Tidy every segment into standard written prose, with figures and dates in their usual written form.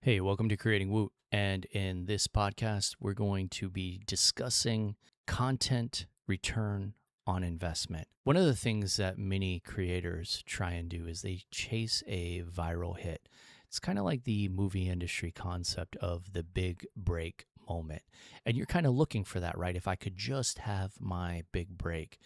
Hey, welcome to Creating Woot. And in this podcast, we're going to be discussing content return on investment. One of the things that many creators try and do is they chase a viral hit. It's kind of like the movie industry concept of the big break moment. And you're kind of looking for that, right? If I could just have my big break,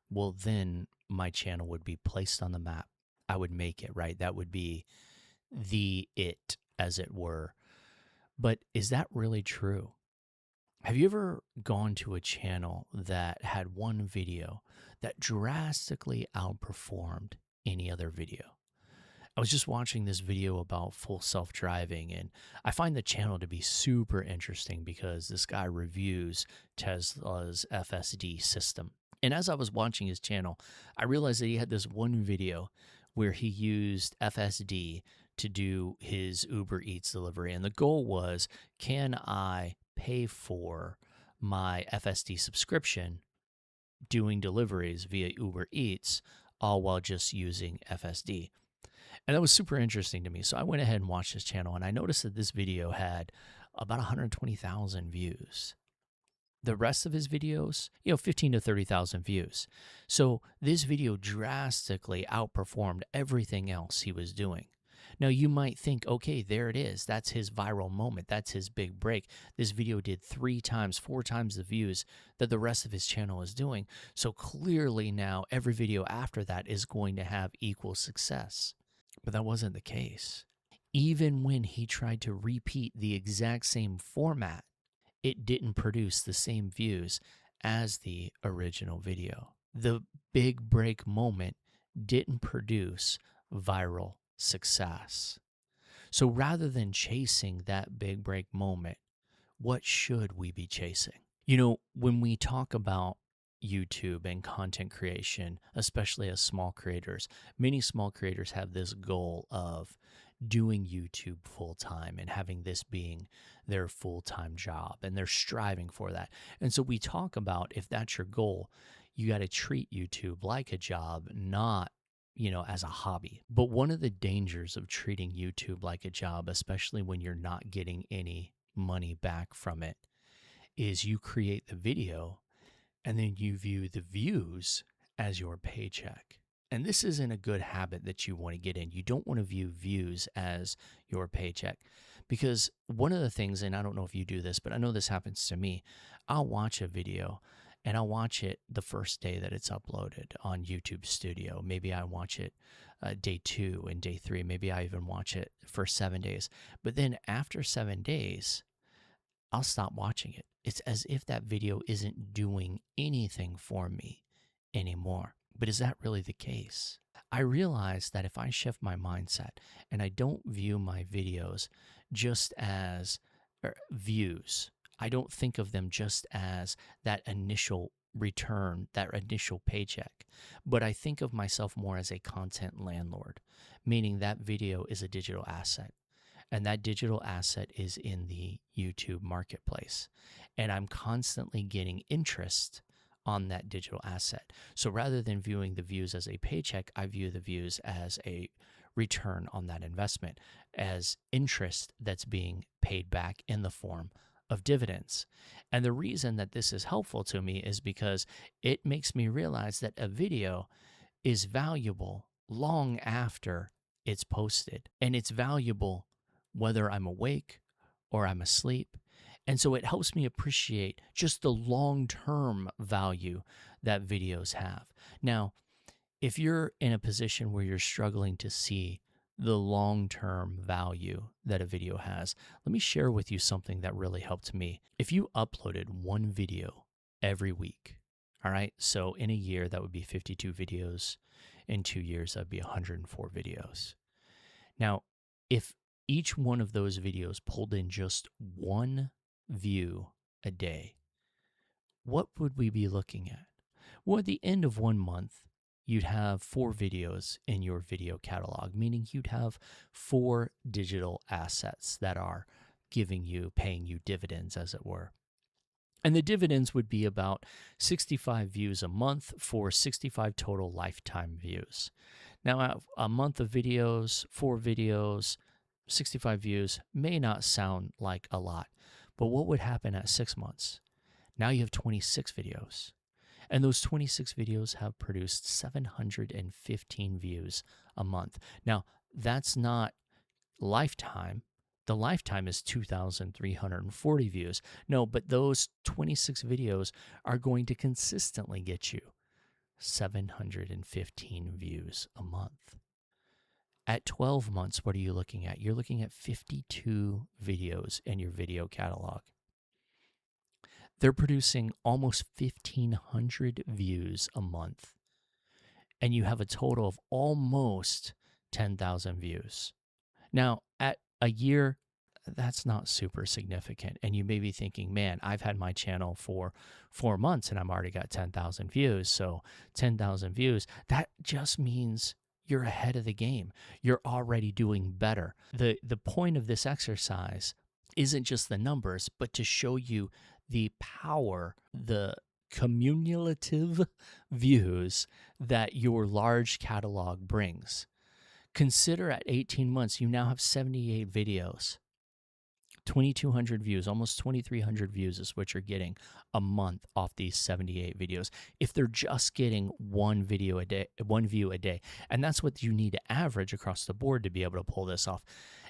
well, then my channel would be placed on the map. I would make it, right? That would be the it, as it were. But is that really true? Have you ever gone to a channel that had one video that drastically outperformed any other video? I was just watching this video about full self-driving, and I find the channel to be super interesting because this guy reviews Tesla's FSD system. And as I was watching his channel, I realized that he had this one video where he used FSD to do his Uber Eats delivery. And the goal was, can I pay for my FSD subscription doing deliveries via Uber Eats, all while just using FSD? And that was super interesting to me. So I went ahead and watched his channel, and I noticed that this video had about 120,000 views. The rest of his videos, 15 to 30,000 views. So this video drastically outperformed everything else he was doing. Now you might think, okay, there it is. That's his viral moment. That's his big break. This video did 3 times, 4 times the views that the rest of his channel is doing. So clearly now every video after that is going to have equal success. But that wasn't the case. Even when he tried to repeat the exact same format, it didn't produce the same views as the original video. The big break moment didn't produce viral success. So rather than chasing that big break moment, what should we be chasing? When we talk about YouTube and content creation, especially as small creators, many small creators have this goal of doing YouTube full time and having this being their full time job, and they're striving for that. And so we talk about, if that's your goal, you got to treat YouTube like a job, not as a hobby. But one of the dangers of treating YouTube like a job, especially when you're not getting any money back from it, is you create the video and then you view the views as your paycheck. And this isn't a good habit that you want to get in. You don't want to view views as your paycheck, because one of the things, and I don't know if you do this, but I know this happens to me, I'll watch a video and I'll watch it the first day that it's uploaded on YouTube Studio. Maybe I watch it day 2 and day 3. Maybe I even watch it for 7 days. But then after 7 days, I'll stop watching it. It's as if that video isn't doing anything for me anymore. But is that really the case? I realize that if I shift my mindset and I don't view my videos just as views, I don't think of them just as that initial return, that initial paycheck, but I think of myself more as a content landlord, meaning that video is a digital asset. And that digital asset is in the YouTube marketplace. And I'm constantly getting interest on that digital asset. So rather than viewing the views as a paycheck, I view the views as a return on that investment, as interest that's being paid back in the form of dividends. And the reason that this is helpful to me is because it makes me realize that a video is valuable long after it's posted. And it's valuable whether I'm awake or I'm asleep. And so it helps me appreciate just the long-term value that videos have. Now, if you're in a position where you're struggling to see the long-term value that a video has, let me share with you something that really helped me. If you uploaded one video every week, all right, so in a year, that would be 52 videos. In 2 years, that'd be 104 videos. Now, if each one of those videos pulled in just one view a day, what would we be looking at? Well, at the end of 1 month, you'd have 4 videos in your video catalog, meaning you'd have 4 digital assets that are paying you dividends, as it were. And the dividends would be about 65 views a month for 65 total lifetime views. Now, a month of videos, 4 videos, 65 views may not sound like a lot, but what would happen at 6 months? Now you have 26 videos. And those 26 videos have produced 715 views a month. Now, that's not lifetime. The lifetime is 2,340 views. No, but those 26 videos are going to consistently get you 715 views a month. At 12 months, what are you looking at? You're looking at 52 videos in your video catalog. They're producing almost 1,500 views a month. And you have a total of almost 10,000 views. Now, at a year, that's not super significant. And you may be thinking, man, I've had my channel for 4 months and I've already got 10,000 views. So 10,000 views, that just means you're ahead of the game. You're already doing better. The point of this exercise isn't just the numbers, but to show you the power, the cumulative views that your large catalog brings. Consider at 18 months, you now have 78 videos, 2,200 views, almost 2,300 views is what you're getting a month off these 78 videos. If they're just getting one view a day, and that's what you need to average across the board to be able to pull this off.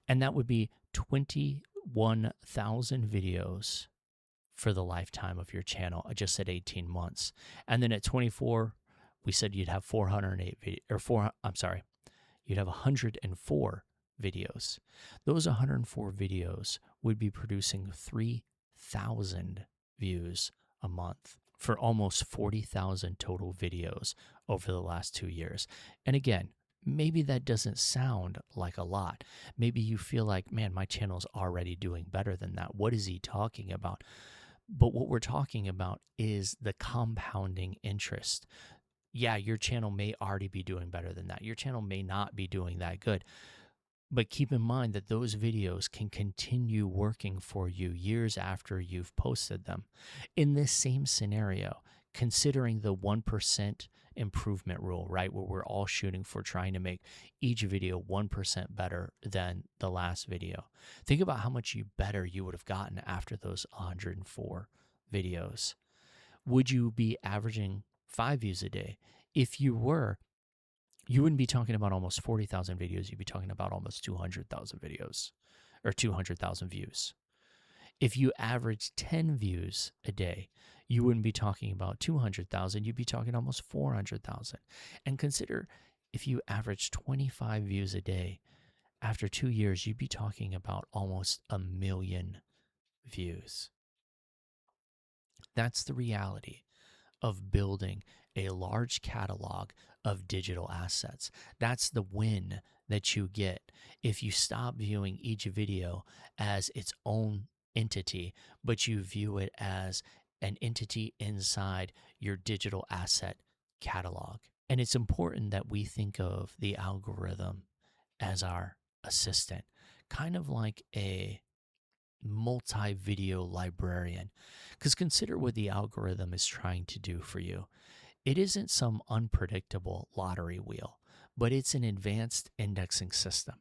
And that would be 21,000 videos for the lifetime of your channel, just at 18 months. And then at 24, we said you'd have you'd have 104 videos. Those 104 videos would be producing 3,000 views a month for almost 40,000 total videos over the last 2 years. And again, maybe that doesn't sound like a lot. Maybe you feel like, man, my channel's already doing better than that. What is he talking about? But what we're talking about is the compounding interest. Yeah, your channel may already be doing better than that. Your channel may not be doing that good. But keep in mind that those videos can continue working for you years after you've posted them. In this same scenario, considering the 1% improvement rule, right, where we're all shooting for trying to make each video 1% better than the last video. Think about how much better you would have gotten after those 104 videos. Would you be averaging 5 views a day? If you were, you wouldn't be talking about almost 40,000 videos. You'd be talking about almost 200,000 videos or 200,000 views. If you average 10 views a day, you wouldn't be talking about 200,000. You'd be talking almost 400,000. And consider if you average 25 views a day, after 2 years, you'd be talking about almost 1 million views. That's the reality of building a large catalog of digital assets. That's the win that you get if you stop viewing each video as its own entity, but you view it as an entity inside your digital asset catalog. And it's important that we think of the algorithm as our assistant, kind of like a multi-video librarian. Because consider what the algorithm is trying to do for you. It isn't some unpredictable lottery wheel, but it's an advanced indexing system.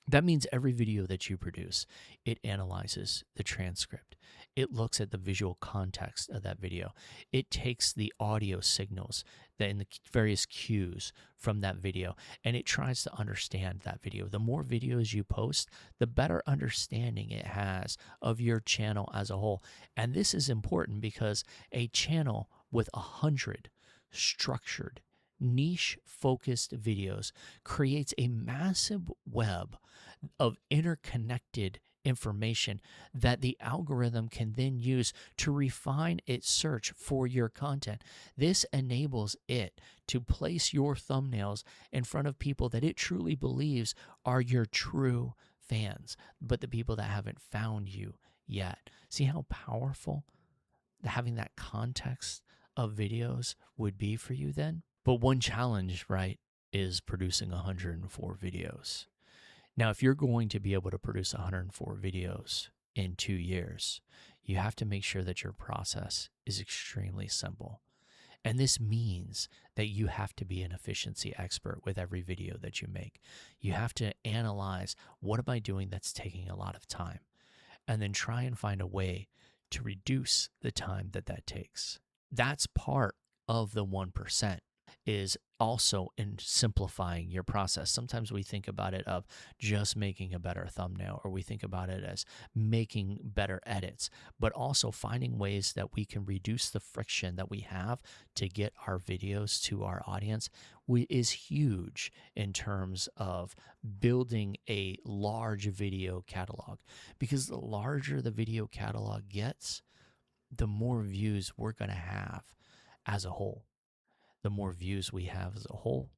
That means every video that you produce, it analyzes the transcript. It looks at the visual context of that video. It takes the audio signals and the various cues from that video, and it tries to understand that video. The more videos you post, the better understanding it has of your channel as a whole. And this is important because a channel with 100 structured, niche-focused videos creates a massive web of interconnected information that the algorithm can then use to refine its search for your content. This enables it to place your thumbnails in front of people that it truly believes are your true fans, but the people that haven't found you yet. See how powerful having that context of videos would be for you then? But one challenge, right, is producing 104 videos. Now, if you're going to be able to produce 104 videos in 2 years, you have to make sure that your process is extremely simple. And this means that you have to be an efficiency expert with every video that you make. You have to analyze, what am I doing that's taking a lot of time? And then try and find a way to reduce the time that that takes. That's part of the 1%, is also in simplifying your process. Sometimes we think about it of just making a better thumbnail, or we think about it as making better edits, but also finding ways that we can reduce the friction that we have to get our videos to our audience is huge in terms of building a large video catalog. Because the larger the video catalog gets, the more views we're going to have as a whole. The more views we have as a whole,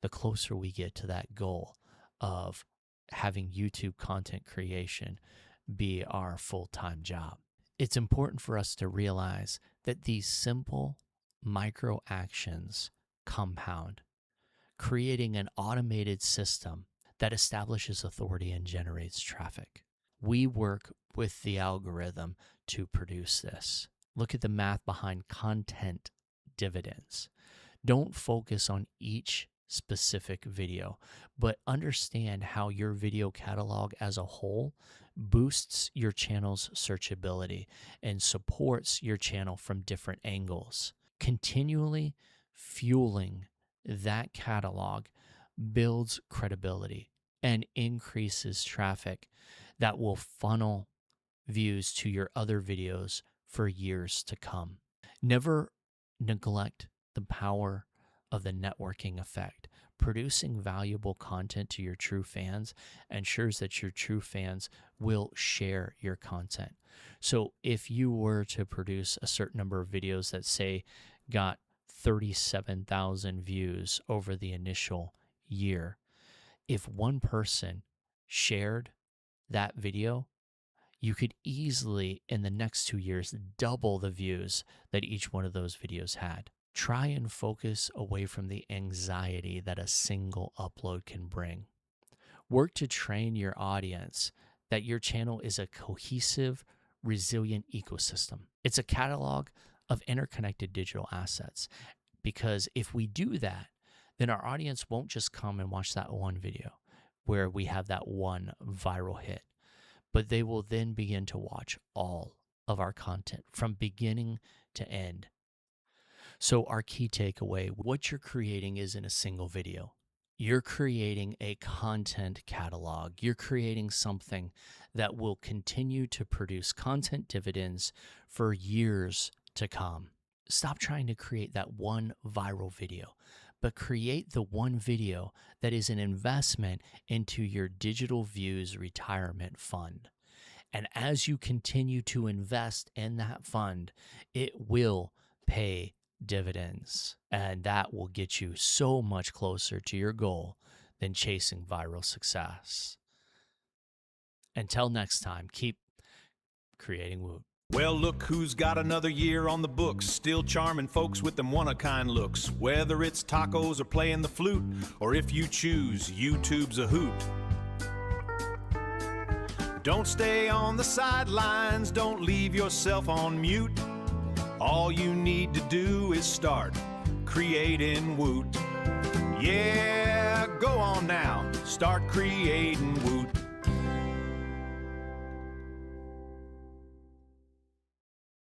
the closer we get to that goal of having YouTube content creation be our full-time job. It's important for us to realize that these simple micro actions compound, creating an automated system that establishes authority and generates traffic. We work with the algorithm to produce this. Look at the math behind content dividends. Don't focus on each specific video, but understand how your video catalog as a whole boosts your channel's searchability and supports your channel from different angles. Continually fueling that catalog builds credibility and increases traffic that will funnel views to your other videos for years to come. Never neglect the power of the networking effect. Producing valuable content to your true fans ensures that your true fans will share your content. So if you were to produce a certain number of videos that, say, got 37,000 views over the initial year, if one person shared that video, you could easily, in the next 2 years, double the views that each one of those videos had. Try and focus away from the anxiety that a single upload can bring. Work to train your audience that your channel is a cohesive, resilient ecosystem. It's a catalog of interconnected digital assets. Because if we do that, then our audience won't just come and watch that one video where we have that one viral hit, but they will then begin to watch all of our content from beginning to end. So our key takeaway, what you're creating isn't a single video. You're creating a content catalog. You're creating something that will continue to produce content dividends for years to come. Stop trying to create that one viral video, but create the one video that is an investment into your digital views retirement fund. And as you continue to invest in that fund, it will pay dividends, and that will get you so much closer to your goal than chasing viral success. Until next time, keep creating Woot. Well, look who's got another year on the books, still charming folks with them one-of-a-kind looks. Whether it's tacos or playing the flute, or if you choose, YouTube's a hoot. Don't stay on the sidelines, don't leave yourself on mute. All you need to do is start creating Woot. Yeah, go on now, start creating Woot.